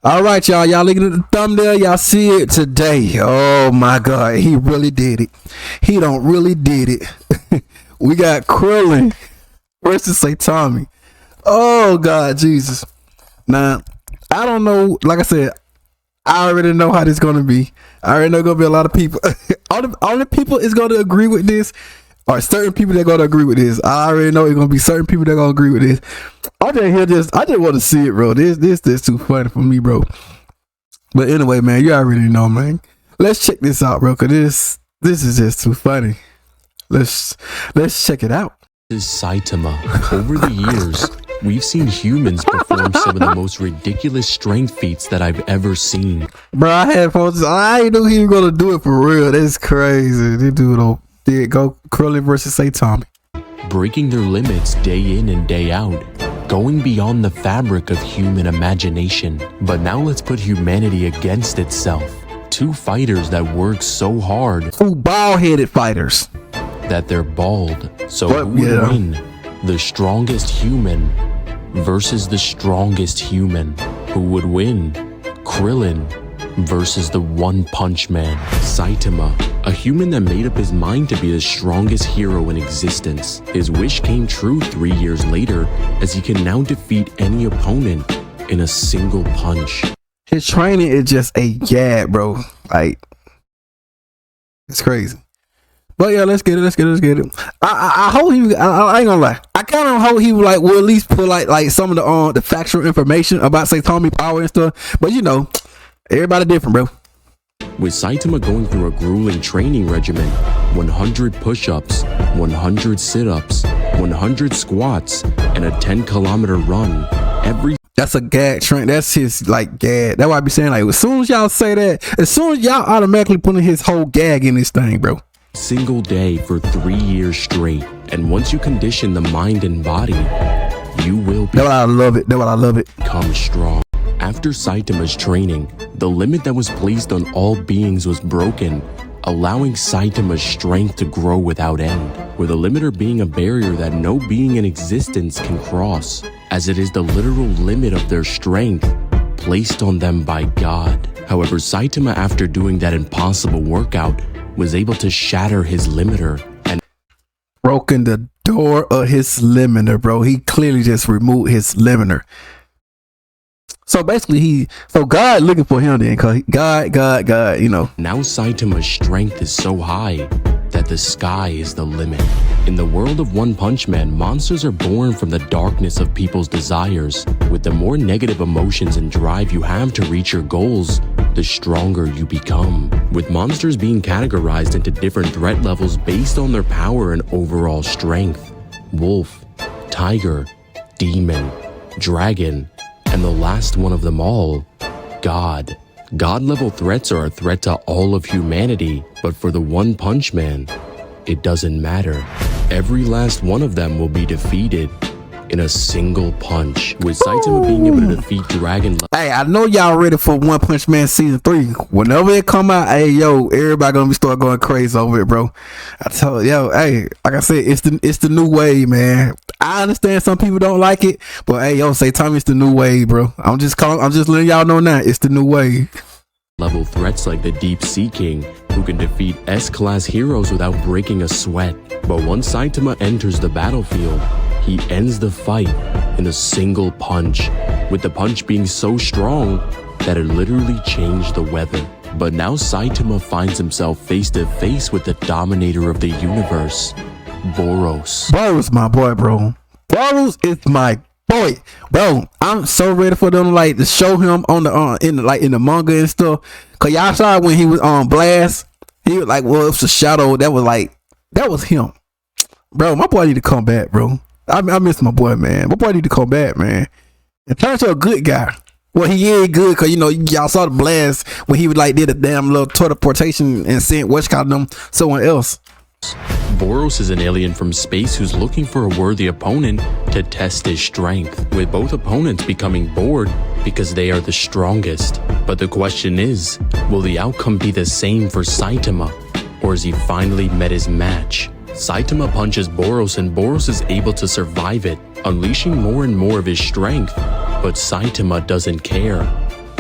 All right, y'all. Y'all looking at the thumbnail. Y'all see it today. Oh my God, he really did it. He don't really did it. We got Krillin versus Saitama. Oh God, Jesus. Now, I don't know. Like I said, I already know how this is gonna be. I already know gonna be a lot of people. all the people is gonna agree with this. Or certain people that gonna agree with this. I already know it's gonna be certain people that gonna agree with this. I just want to see it, bro. This too funny for me, bro. But anyway, man, you already know, man. Let's check this out, bro. Cause this is just too funny. Let's check it out. This is Saitama. Over the years, we've seen humans perform some of the most ridiculous strength feats that I've ever seen. Bro, I had folks. I knew he was gonna do it for real. That's crazy. This dude did go Krillin versus Saitama. Breaking their limits day in and day out, going beyond the fabric of human imagination. But now let's put humanity against itself. Two fighters that work so hard. Two bald-headed fighters. That they're bald. So who would win? The strongest human versus the strongest human. Who would win? Krillin versus the One Punch Man. Saitama, a human that made up his mind to be the strongest hero in existence. His wish came true 3 years later, as he can now defeat any opponent in a single punch. His training is just a gag, bro. Like, it's crazy. But yeah, let's get it. I hope he. I ain't gonna lie. I kind of hope he will at least put like some of the factual information about Saitama power and stuff. But you know, everybody different, bro. With Saitama going through a grueling training regimen, 100 push-ups, 100 sit-ups, 100 squats, and a 10-kilometer run, that's a gag train. That's his gag. That's why I be saying as soon as y'all say that, as soon as y'all automatically putting his whole gag in this thing, bro. Single day for 3 years straight, and once you condition the mind and body, you will That's why I love it. Become strong. After Saitama's training, the limit that was placed on all beings was broken, allowing Saitama's strength to grow without end, with the limiter being a barrier that no being in existence can cross, as it is the literal limit of their strength placed on them by God. However, Saitama, after doing that impossible workout, was able to shatter his limiter and broken the door of his limiter, bro. He clearly just removed his limiter. So basically, God looking for him then, cause God, you know. Now Saitama's strength is so high that the sky is the limit. In the world of One Punch Man, monsters are born from the darkness of people's desires. With the more negative emotions and drive you have to reach your goals, the stronger you become. With monsters being categorized into different threat levels based on their power and overall strength. Wolf, tiger, demon, dragon, and the last one of them all, God. God-level threats are a threat to all of humanity, but for the One Punch Man, it doesn't matter. Every last one of them will be defeated in a single punch, with Saitama being able to defeat Dragon. Hey, I know y'all ready for One Punch Man season 3. Whenever it come out, hey yo, everybody gonna start going crazy over it, bro. I tell yo, hey, like I said, it's the new wave, man. I understand some people don't like it, but hey yo, Saitama, it's the new wave, bro. I'm just letting y'all know now, it's the new wave. Level threats like the Deep Sea King, who can defeat S-class heroes without breaking a sweat. But once Saitama enters the battlefield, he ends the fight in a single punch, with the punch being so strong that it literally changed the weather. But now Saitama finds himself face to face with the dominator of the universe, Boros. Boros, my boy, bro. Boros is my boy, bro. I'm so ready for them to show him on the in the manga and stuff. Cause y'all saw when he was on Blast, he was like, well, it's a shadow. That was him, bro. My boy need to come back, bro. I miss my boy, man. My boy need to come back, man, and turn to a good guy. Well, he is good, cause y'all saw the Blast when he did a damn little teleportation and sent them someone else. Boros is an alien from space who's looking for a worthy opponent to test his strength, with both opponents becoming bored because they are the strongest. But the question is, will the outcome be the same for Saitama, or has he finally met his match? Saitama punches Boros and Boros is able to survive it, unleashing more and more of his strength, but Saitama doesn't care.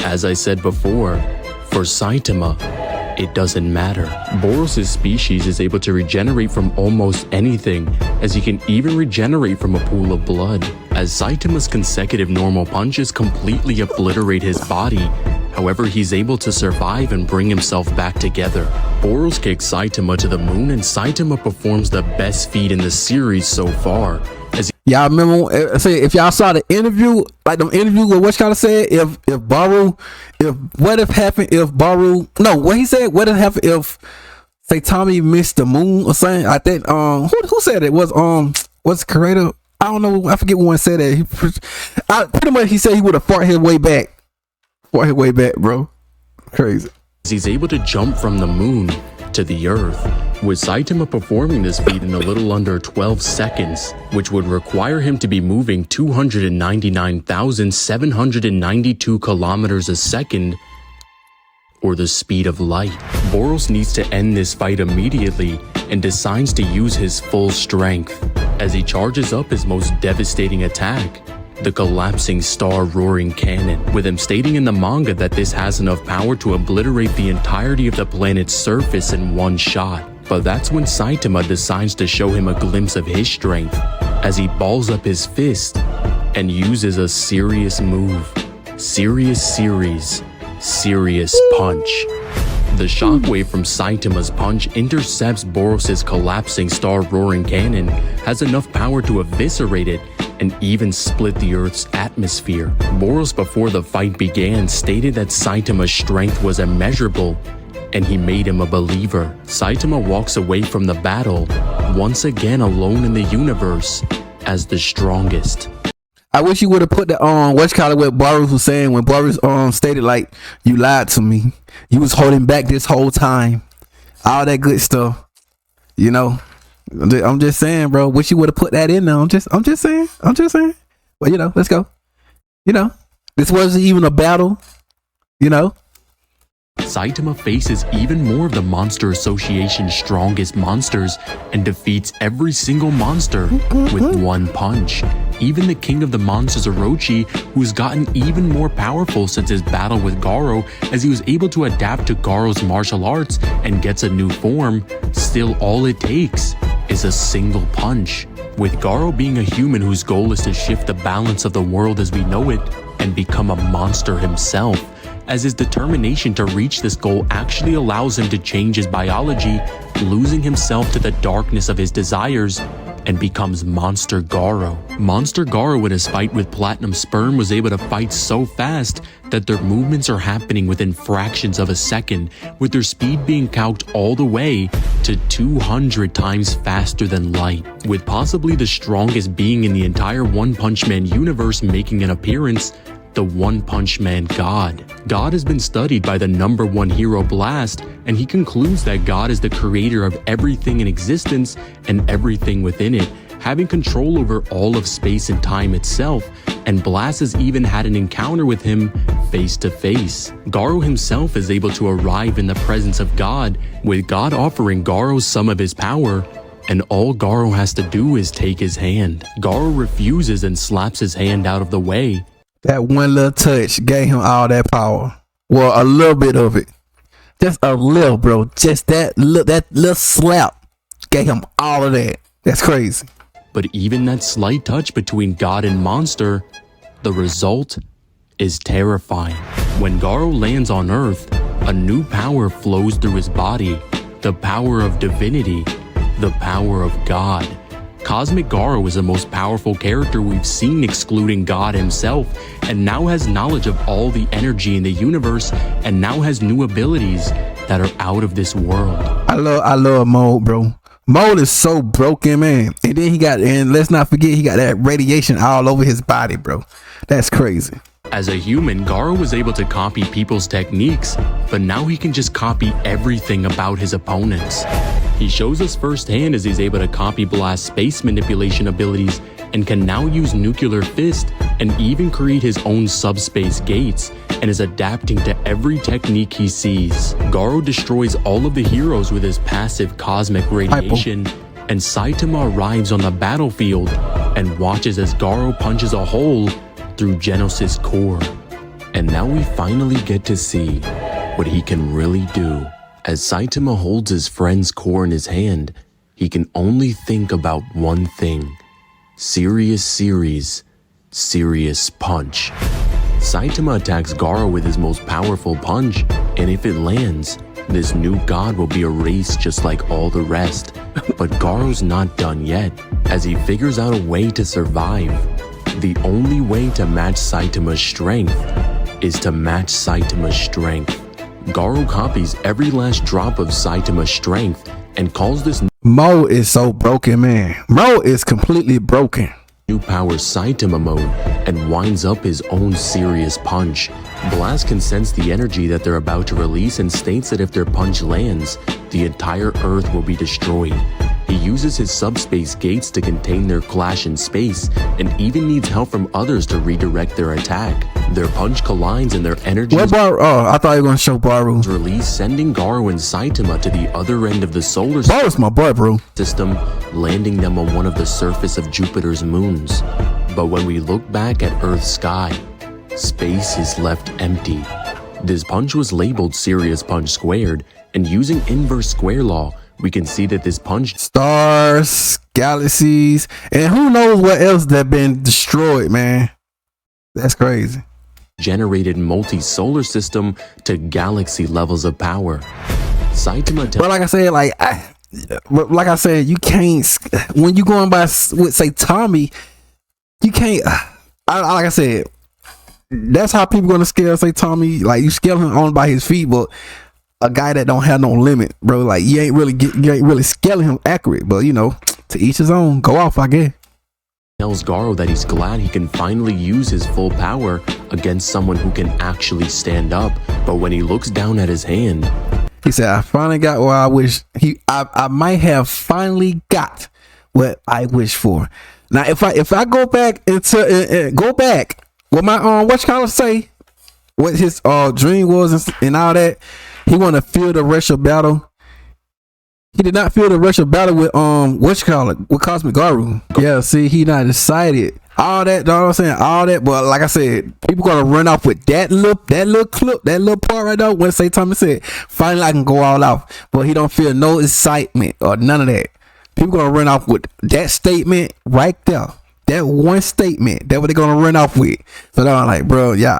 As I said before, for Saitama, it doesn't matter. Boros' species is able to regenerate from almost anything, as he can even regenerate from a pool of blood. As Saitama's consecutive normal punches completely obliterate his body, however, he's able to survive and bring himself back together. Boros kicks Saitama to the moon, and Saitama performs the best feat in the series so far. Y'all remember, if y'all saw the interview, like the interview with what kind of said, what if he said, what if happened if Saitama missed the moon or something? I think, who said it? What's the creator? I don't know. I forget one said that. Pretty much he said he would have fought his way back. Bro. Crazy. He's able to jump from the moon to the earth, with Saitama performing this feat in a little under 12 seconds, which would require him to be moving 299,792 kilometers a second, or the speed of light. Boros needs to end this fight immediately and decides to use his full strength as he charges up his most devastating attack, the collapsing star roaring cannon, with him stating in the manga that this has enough power to obliterate the entirety of the planet's surface in one shot. But that's when Saitama decides to show him a glimpse of his strength as he balls up his fist and uses a serious move. Serious punch. The shockwave from Saitama's punch intercepts Boros' collapsing star roaring cannon, has enough power to eviscerate it and even split the Earth's atmosphere. Boros, before the fight began, stated that Saitama's strength was immeasurable, and he made him a believer. Saitama walks away from the battle, once again alone in the universe, as the strongest. I wish you would have put the what Boros was saying when Boros stated like, you lied to me. You was holding back this whole time. All that good stuff. You know. I'm just saying, bro. Wish you would have put that in there. I'm just saying. Well, let's go. This wasn't even a battle. Saitama faces even more of the Monster Association's strongest monsters and defeats every single monster with one punch. Even the king of the monsters, Orochi, who's gotten even more powerful since his battle with Garo, as he was able to adapt to Garo's martial arts and gets a new form, still all it takes is a single punch. With Garo being a human whose goal is to shift the balance of the world as we know it and become a monster himself, as his determination to reach this goal actually allows him to change his biology, losing himself to the darkness of his desires, and becomes Monster Garo. Monster Garo, in his fight with Platinum Sperm, was able to fight so fast that their movements are happening within fractions of a second, with their speed being calced all the way to 200 times faster than light, with possibly the strongest being in the entire One Punch Man universe making an appearance, the One Punch Man God. God has been studied by the #1 hero Blast, and he concludes that God is the creator of everything in existence and everything within it, having control over all of space and time itself, and Blast has even had an encounter with him face to face. Garo himself is able to arrive in the presence of God, with God offering Garo some of his power, and all Garo has to do is take his hand. Garo refuses and slaps his hand out of the way. That one little touch gave him all that power. Well, a little bit of it. Just a little, bro. Just that little slap gave him all of that. That's crazy. But even that slight touch between God and monster, the result is terrifying. When Garo lands on Earth, a new power flows through his body. The power of divinity. The power of God. Cosmic Garo is the most powerful character we've seen excluding God himself, and now has knowledge of all the energy in the universe, and now has new abilities that are out of this world. I love Mode, bro. Mode is so broken, man. And then and let's not forget, he got that radiation all over his body, bro. That's crazy. As a human, Garo was able to copy people's techniques, but now he can just copy everything about his opponents. He shows us firsthand as he's able to copy Blast's space manipulation abilities and can now use Nuclear Fist and even create his own subspace gates, and is adapting to every technique he sees. Garo destroys all of the heroes with his passive cosmic radiation, and Saitama arrives on the battlefield and watches as Garo punches a hole through Genosys' core. And now we finally get to see what he can really do. As Saitama holds his friend's core in his hand, he can only think about one thing. Serious series, serious punch. Saitama attacks Garo with his most powerful punch, and if it lands, this new god will be erased just like all the rest. But Garo's not done yet, as he figures out a way to survive. The only way to match Saitama's strength is to match Saitama's strength. Garo copies every last drop of Saitama's strength and calls this Mo is so broken, man. Mo is completely broken. new power Saitama mode and winds up his own serious punch. Blast can sense the energy that they're about to release and states that if their punch lands, the entire Earth will be destroyed. He uses his subspace gates to contain their clash in space and even needs help from others to redirect their attack. Their punch collides and their energy What Baru? Oh, I thought you were gonna show Baru. is released, sending Garo and Saitama to the other end of the solar Baru's my boy, bro. system, landing them on one of the surface of Jupiter's moons. But when we look back at Earth's sky, space is left empty. This punch was labeled Serious Punch Squared, and using inverse square law, we can see that this punch Stars, galaxies, and who knows what else that been destroyed, man. That's crazy. generated multi-solar system to galaxy levels of power. Saitama But like I said, you can't, when you going by with say Tommy, you can't. Like I said, that's how people gonna scale say Tommy. Like you scale him on by his feet, but a guy that don't have no limit, bro. Like you ain't really scaling him accurate. But you know, to each his own. Go off, I guess. tells Garo that he's glad he can finally use his full power against someone who can actually stand up. But when he looks down at his hand, He said, "I finally got what I wish. I might have finally got what I wish for." Now, if I go back into go back, what my what you call it say, what his dream was and all that, he want to feel the rush of battle. He did not feel the rush of battle with what you call it, with Cosmic Garu. Yeah, see, he not decided all that. Know what I'm saying? All that, but like I said, people gonna run off with that little clip, that little part right there. When Saitama said, "Finally, I can go all out," but he don't feel no excitement or none of that. People gonna run off with that statement right there. That one statement. That what they gonna run off with. So they're like, bro, yeah.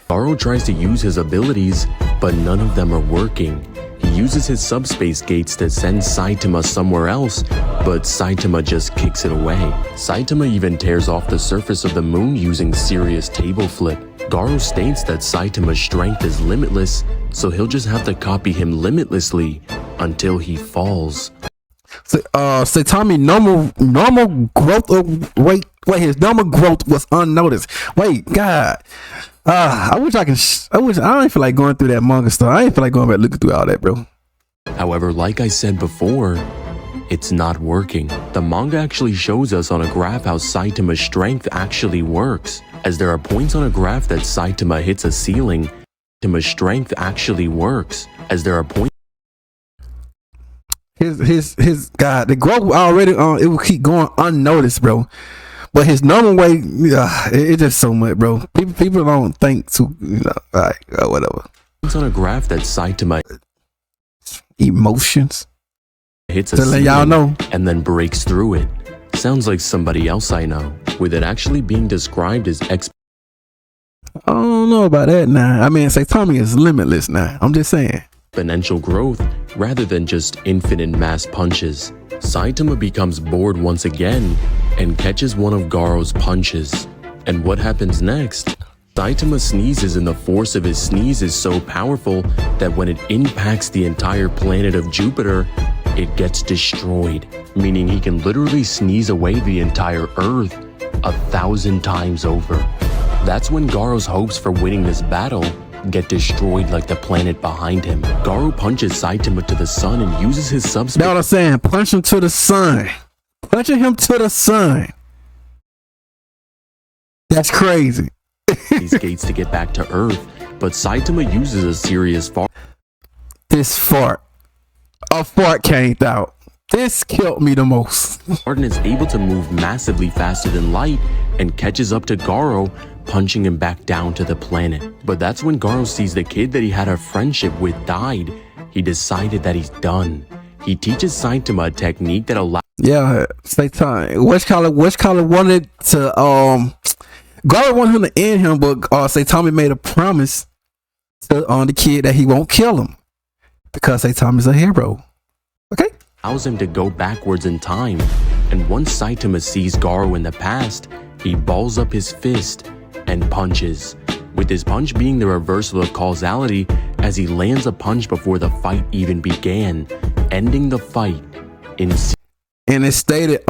Garo tries to use his abilities, but none of them are working. He uses his subspace gates to send Saitama somewhere else, but Saitama just kicks it away. Saitama even tears off the surface of the moon using serious table flip. Garo states that Saitama's strength is limitless, so he'll just have to copy him limitlessly until he falls. So, Saitama normal growth rate. Wait, his normal growth was unnoticed. Wait, God. I wish I don't feel like going through that manga stuff. I ain't feel like going back looking through all that, bro. However, like I said before, it's not working. The manga actually shows us on a graph how Saitama's strength actually works. As there are points on a graph that Saitama hits a ceiling, Saitama's strength actually works. As there are points His God, the growth already it will keep going unnoticed, bro. But his normal way, it's just so much, bro. People don't think too, like whatever. on a graph that Saitama Emotions. hits a To let ceiling y'all know. and then breaks through it. Sounds like somebody else I know, with it actually being described as I don't know about that now. I mean, Saitama is limitless now. I'm just saying. exponential growth rather than just infinite mass punches. Saitama becomes bored once again and catches one of Garo's punches. And what happens next? Saitama sneezes and the force of his sneeze is so powerful that when it impacts the entire planet of Jupiter, it gets destroyed, meaning he can literally sneeze away the entire Earth 1,000 times over. That's when Garo's hopes for winning this battle get destroyed like the planet behind him. Garo punches Saitama to the sun and uses his subspace That's what I'm saying. Punch him to the sun. Punching him to the sun. That's crazy. gates to get back to Earth, but Saitama uses a serious fart. This fart. A fart came out. This killed me the most. Martin is able to move massively faster than light and catches up to Garo, punching him back down to the planet. But that's when Garo sees the kid that he had a friendship with died. He decided that he's done. He teaches Saitama a technique that allows... Yeah, Saitama. Which color wanted to Garo wanted him to end him, but Saitama made a promise to the kid that he won't kill him because Saitama's a hero. Okay? Allows him to go backwards in time. And once Saitama sees Garo in the past, he balls up his fist and punches, with his punch being the reversal of causality as he lands a punch before the fight even began, ending the fight in... And it's stated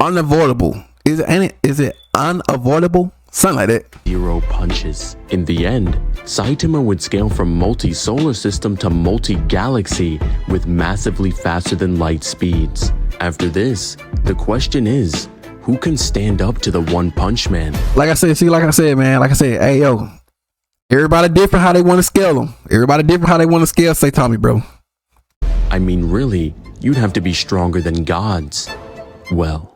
unavoidable. Is it unavoidable? Something like that. 0 punches. In the end, Saitama would scale from multi-solar system to multi-galaxy with massively faster than light speeds. After this, the question is, who can stand up to the One Punch Man? Like I said, hey yo, everybody different how they want to scale them. Everybody different how they want to scale Saitama, bro. I mean, really, you'd have to be stronger than gods. Well,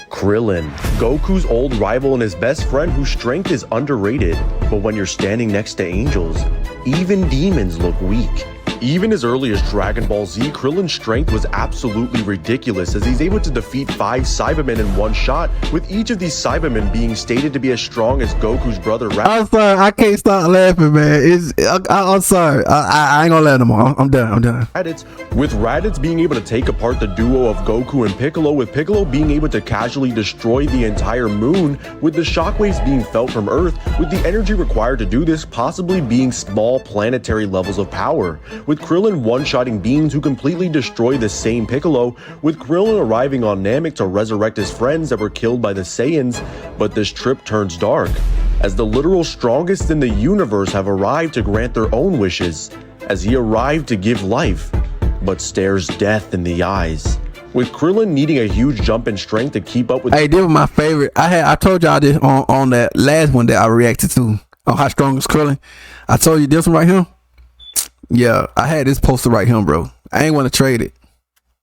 Krillin, Goku's old rival and his best friend whose strength is underrated. But when you're standing next to angels, even demons look weak. Even as early as Dragon Ball Z, Krillin's strength was absolutely ridiculous as he's able to defeat 5 Cybermen in one shot, with each of these Cybermen being stated to be as strong as Goku's brother I'm sorry, I can't stop laughing, man. I'm sorry. I ain't gonna let him on. I'm done. Raditz, with Raditz being able to take apart the duo of Goku and Piccolo, with Piccolo being able to casually destroy the entire moon, with the shockwaves being felt from Earth, with the energy required to do this possibly being small planetary levels of power. With Krillin one-shotting beings who completely destroy the same Piccolo, with Krillin arriving on Namek to resurrect his friends that were killed by the Saiyans. But this trip turns dark, as the literal strongest in the universe have arrived to grant their own wishes, as he arrived to give life, but stares death in the eyes. With Krillin needing a huge jump in strength to keep up with... Hey, this was my favorite. I told y'all this on that last one that I reacted to, on how strong is Krillin. I told you this one right here. Yeah, I had this poster right here, bro. I ain't want to trade it.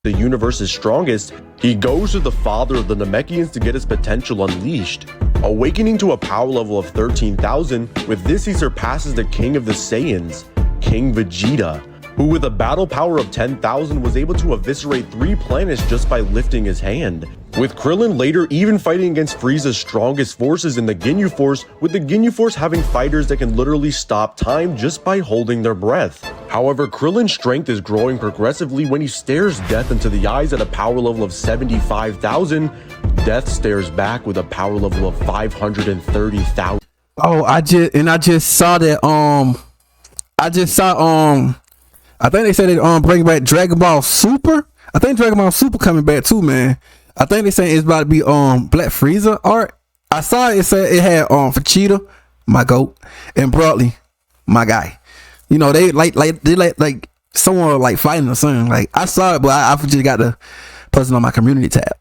The universe's strongest, he goes to the father of the Namekians to get his potential unleashed. Awakening to a power level of 13,000, with this he surpasses the king of the Saiyans, King Vegeta, who with a battle power of 10,000 was able to eviscerate 3 planets just by lifting his hand. With Krillin later even fighting against Frieza's strongest forces in the Ginyu Force, with the Ginyu Force having fighters that can literally stop time just by holding their breath. However, Krillin's strength is growing progressively when he stares death into the eyes at a power level of 75,000. Death stares back with a power level of 530,000. Oh, I just saw that I think they said they bring back Dragon Ball Super. I think Dragon Ball Super coming back too, man. I think they saying it's about to be Black Frieza art. I saw it said it had Vegeta, my goat, and Broadly, my guy. You know, they like someone like fighting or something. Like I saw it, but I just got the person on my community tab.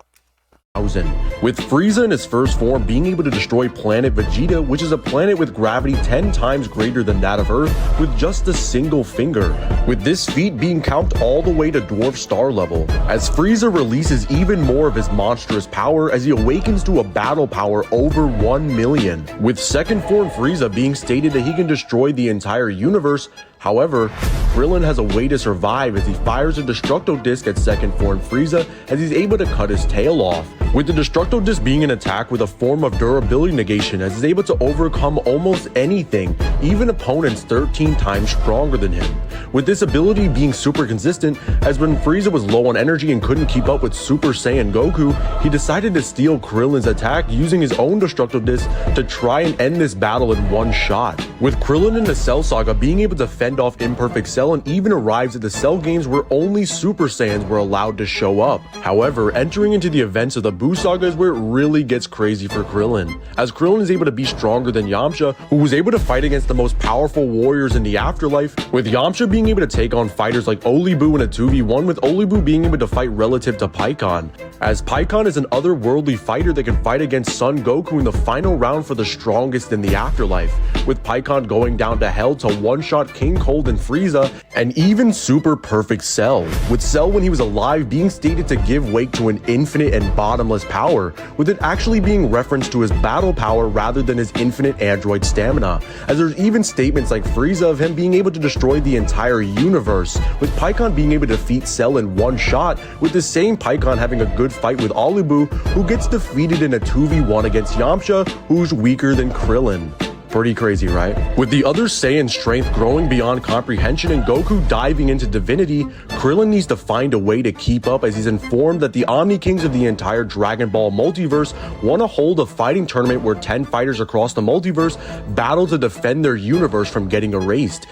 With Frieza in his first form being able to destroy planet Vegeta, which is a planet with gravity 10 times greater than that of Earth, with just a single finger, with this feat being counted all the way to dwarf star level, as Frieza releases even more of his monstrous power as he awakens to a battle power over 1 million, with second form Frieza being stated that he can destroy the entire universe. However, Krillin has a way to survive as he fires a Destructo Disc at second form Frieza as he's able to cut his tail off, with the Destructo Disc being an attack with a form of durability negation as he's able to overcome almost anything, even opponents 13 times stronger than him, with this ability being super consistent as when Frieza was low on energy and couldn't keep up with Super Saiyan Goku, he decided to steal Krillin's attack using his own Destructo Disc to try and end this battle in one shot, with Krillin in the Cell Saga being able to fend off Imperfect Cell and even arrives at the Cell games where only Super Saiyans were allowed to show up. However, entering into the events of the Buu Saga is where it really gets crazy for Krillin, as Krillin is able to be stronger than Yamcha, who was able to fight against the most powerful warriors in the afterlife, with Yamcha being able to take on fighters like Oli Buu in a 2v1, with Oli Buu being able to fight relative to Pikkon, as Pikkon is an otherworldly fighter that can fight against Son Goku in the final round for the strongest in the afterlife, with Pikkon going down to hell to one-shot King Cold and Frieza, and even Super Perfect Cell, with Cell when he was alive being stated to give way to an infinite and bottomless bottomless power, with it actually being referenced to his battle power rather than his infinite android stamina, as there's even statements like Frieza of him being able to destroy the entire universe, with Pikkon being able to defeat Cell in one shot, with the same Pikkon having a good fight with Alubu, who gets defeated in a 2v1 against Yamcha, who's weaker than Krillin. Pretty crazy, right? With the other Saiyan strength growing beyond comprehension and Goku diving into divinity, Krillin needs to find a way to keep up, as he's informed that the Omni Kings of the entire Dragon Ball multiverse want to hold a fighting tournament where 10 fighters across the multiverse battle to defend their universe from getting erased.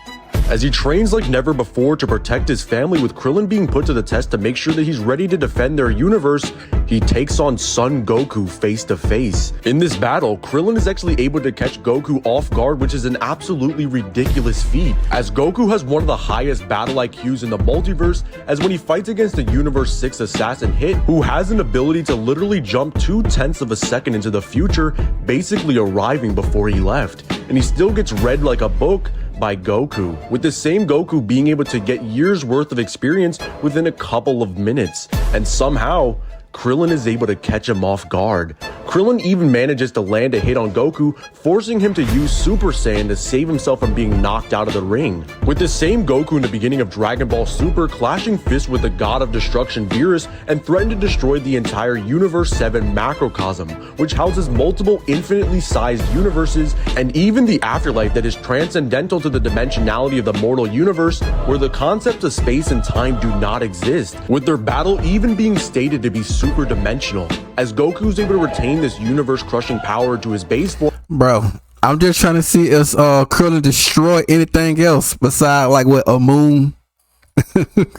As he trains like never before to protect his family, with Krillin being put to the test to make sure that he's ready to defend their universe, he takes on Son Goku face to face. In this battle, Krillin is actually able to catch Goku off guard, which is an absolutely ridiculous feat, as Goku has one of the highest battle IQs in the multiverse, as when he fights against the Universe 6 assassin Hit, who has an ability to literally jump 0.2 of a second into the future, basically arriving before he left, and he still gets read like a book by Goku, with the same Goku being able to get years worth of experience within a couple of minutes, and somehow Krillin is able to catch him off guard. Krillin even manages to land a hit on Goku, forcing him to use Super Saiyan to save himself from being knocked out of the ring. With the same Goku in the beginning of Dragon Ball Super clashing fists with the God of Destruction Beerus and threatened to destroy the entire Universe 7 macrocosm, which houses multiple infinitely sized universes, and even the afterlife that is transcendental to the dimensionality of the mortal universe, where the concepts of space and time do not exist, with their battle even being stated to be super dimensional, as Goku's able to retain this universe-crushing power to his base form. Bro, I'm just trying to see if Krillin destroy anything else besides like what a moon.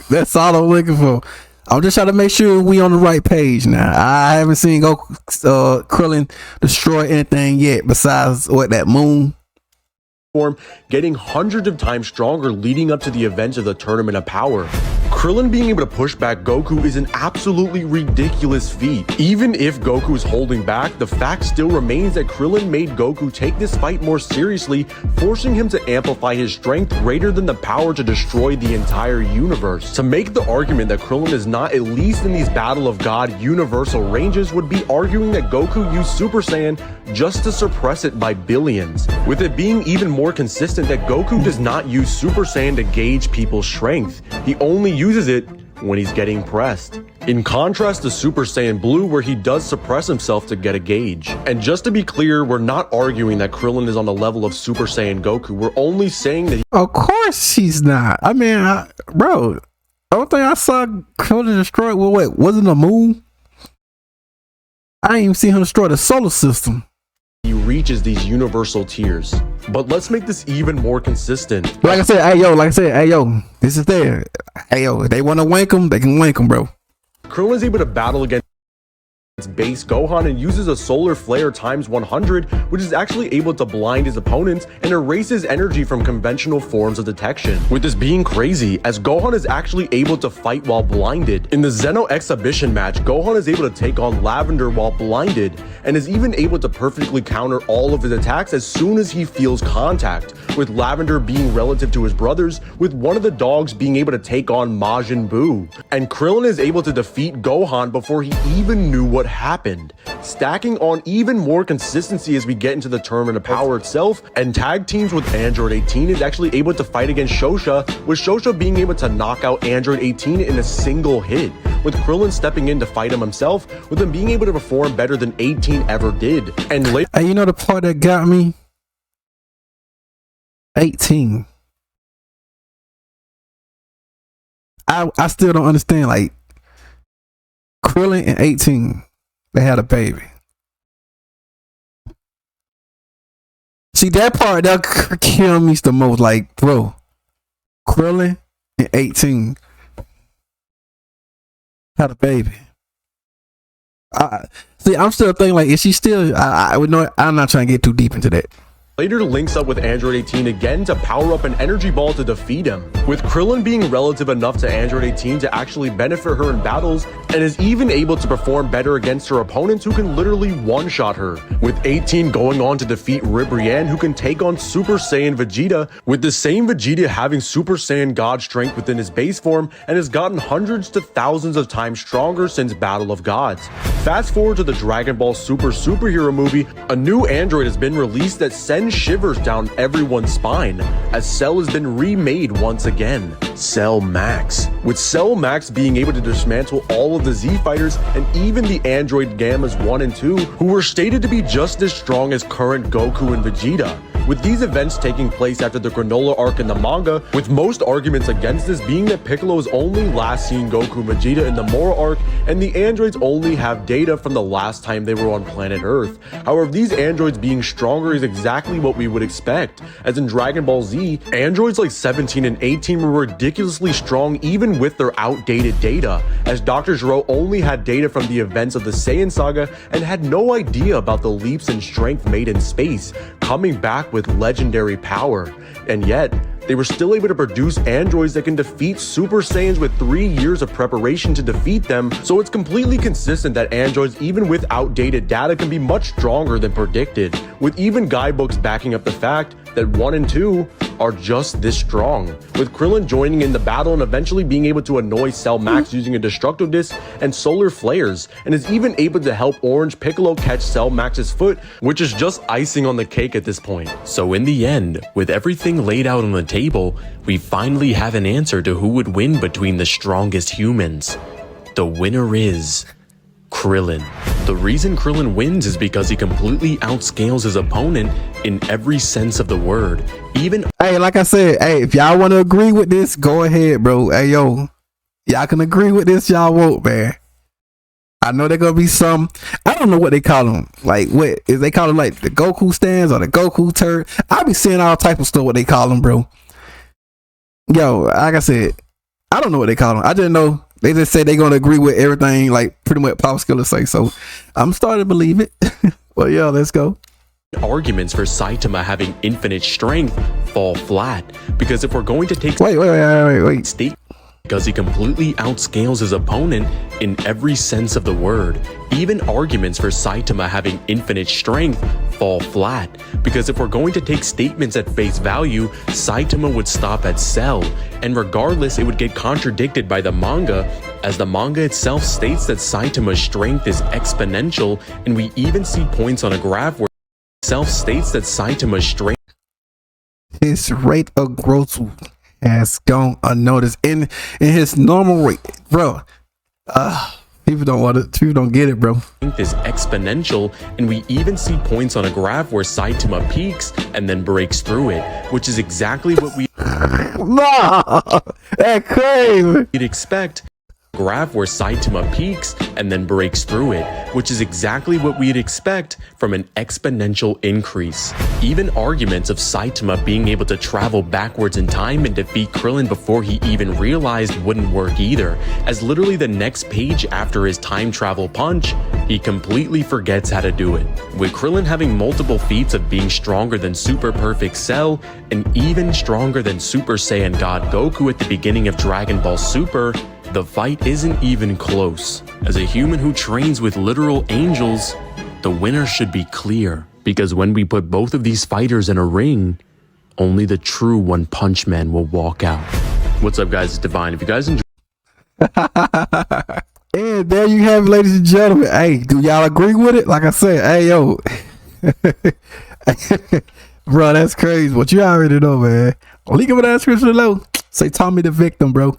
That's all I'm looking for. I'm just trying to make sure we on the right page now. I haven't seen Krillin destroy anything yet besides what, that moon. Getting hundreds of times stronger leading up to the events of the Tournament of Power. Krillin being able to push back Goku is an absolutely ridiculous feat. Even if Goku is holding back, the fact still remains that Krillin made Goku take this fight more seriously, forcing him to amplify his strength greater than the power to destroy the entire universe. To make the argument that Krillin is not at least in these Battle of God universal ranges would be arguing that Goku used Super Saiyan just to suppress it by billions, with it being even more consistent that Goku does not use Super Saiyan to gauge people's strength. He only uses it when he's getting pressed. In contrast to Super Saiyan Blue, where he does suppress himself to get a gauge. And just to be clear, we're not arguing that Krillin is on the level of Super Saiyan Goku. We're only saying that of course he's not. I mean, bro, the only thing I saw Krillin destroy, well, wait, wasn't the moon? I ain't even seen him destroy the solar system. He reaches these universal tiers. But let's make this even more consistent. Like I said, hey yo, this is there. Hey yo, if they want to wank him, they can wank him, bro. Krillin is able to battle against base Gohan and uses a solar flare times 100, which is actually able to blind his opponents and erases energy from conventional forms of detection. With this being crazy, as Gohan is actually able to fight while blinded. In the Zeno exhibition match, Gohan is able to take on Lavender while blinded, and is even able to perfectly counter all of his attacks as soon as he feels contact, with Lavender being relative to his brothers, with one of the dogs being able to take on Majin Buu. And Krillin is able to defeat Gohan before he even knew what happened, stacking on even more consistency as we get into the Tournament of Power itself, and tag teams with Android 18 is actually able to fight against Shosha, with Shosha being able to knock out Android 18 in a single hit, with Krillin stepping in to fight him himself, with him being able to perform better than 18 ever did. And later, hey, you know the part that got me? 18. I still don't understand, like, Krillin and 18, they had a baby. See, that part that kill me the most. Like, bro, Krillin and 18 had a baby. See, I'm still thinking, like, is she still? I would know. I'm not trying to get too deep into that. later links up with Android 18 again to power up an energy ball to defeat him, with Krillin being relative enough to Android 18 to actually benefit her in battles, and is even able to perform better against her opponents who can literally one-shot her, with 18 going on to defeat Ribrianne, who can take on Super Saiyan Vegeta, with the same Vegeta having Super Saiyan God strength within his base form and has gotten hundreds to thousands of times stronger since Battle of Gods. Fast forward to the Dragon Ball Super superhero movie, a new android has been released that sends shivers down everyone's spine, as Cell has been remade once again, Cell Max, with Cell Max being able to dismantle all of the Z fighters and even the android Gammas 1 and 2, who were stated to be just as strong as current Goku and Vegeta. With these events taking place after the Granola arc in the manga, with most arguments against this being that Piccolo is only last seen Goku and Vegeta in the Mora arc, and the androids only have data from the last time they were on planet Earth. However, these androids being stronger is exactly what we would expect, as in Dragon Ball Z, androids like 17 and 18 were ridiculously strong even with their outdated data, as Dr. Gero only had data from the events of the Saiyan saga and had no idea about the leaps in strength made in space, coming back with legendary power, and yet they were still able to produce androids that can defeat Super Saiyans with 3 years of preparation to defeat them, so it's completely consistent that androids even with outdated data can be much stronger than predicted, with even guidebooks backing up the fact that 1 and 2 are just this strong, with Krillin joining in the battle and eventually being able to annoy Cell Max using a Destructo Disc and Solar Flares, and is even able to help Orange Piccolo catch Cell Max's foot, which is just icing on the cake at this point. So in the end, with everything laid out on the table, we finally have an answer to who would win between the strongest humans. The winner is Krillin. The reason Krillin wins is because he completely outscales his opponent in every sense of the word. Even Hey, like I said, hey, if y'all want to agree with this, go ahead, bro. Hey, yo, y'all can agree with this, y'all won't, man. I know they're gonna be some, I don't know what they call them. Like, what is they call them, like the Goku stands or the Goku turd? I be seeing all type of stuff what they call them, bro. Yo, like I said, I don't know what they call them. I just know they just say they're gonna agree with everything, like pretty much Pop Skiller say. So I'm starting to believe it. Well, yeah, let's go. arguments for Saitama having infinite strength fall flat, because if we're going to take wait. Because he completely outscales his opponent in every sense of the word. Even arguments for Saitama having infinite strength fall flat, because if we're going to take statements at face value, Saitama would stop at Cell, and regardless it would get contradicted by the manga, as the manga itself states that Saitama's strength is exponential, and we even see points on a graph where itself states that Saitama's strength, his rate of growth has gone unnoticed in his normal rate, bro. People don't get it, bro. Is exponential, and we even see points on a graph where Saitama peaks and then breaks through it, which is exactly what we that's crazy. You'd expect. Graph where Saitama peaks and then breaks through it, which is exactly what we'd expect from an exponential increase. Even arguments of Saitama being able to travel backwards in time and defeat Krillin before he even realized wouldn't work either, as literally the next page after his time travel punch, he completely forgets how to do it. With Krillin having multiple feats of being stronger than Super Perfect Cell and even stronger than Super Saiyan God Goku at the beginning of Dragon Ball Super, the fight isn't even close. As a human who trains with literal angels, the winner should be clear, because when we put both of these fighters in a ring, only the true One Punch Man will walk out. What's up, guys? It's Divine. If you guys enjoy, and there you have it, ladies and gentlemen. Hey, do y'all agree with it? Like I said, hey, yo. Bro, that's crazy. What you already know, man. Link in the description below. Say Tommy the victim, bro.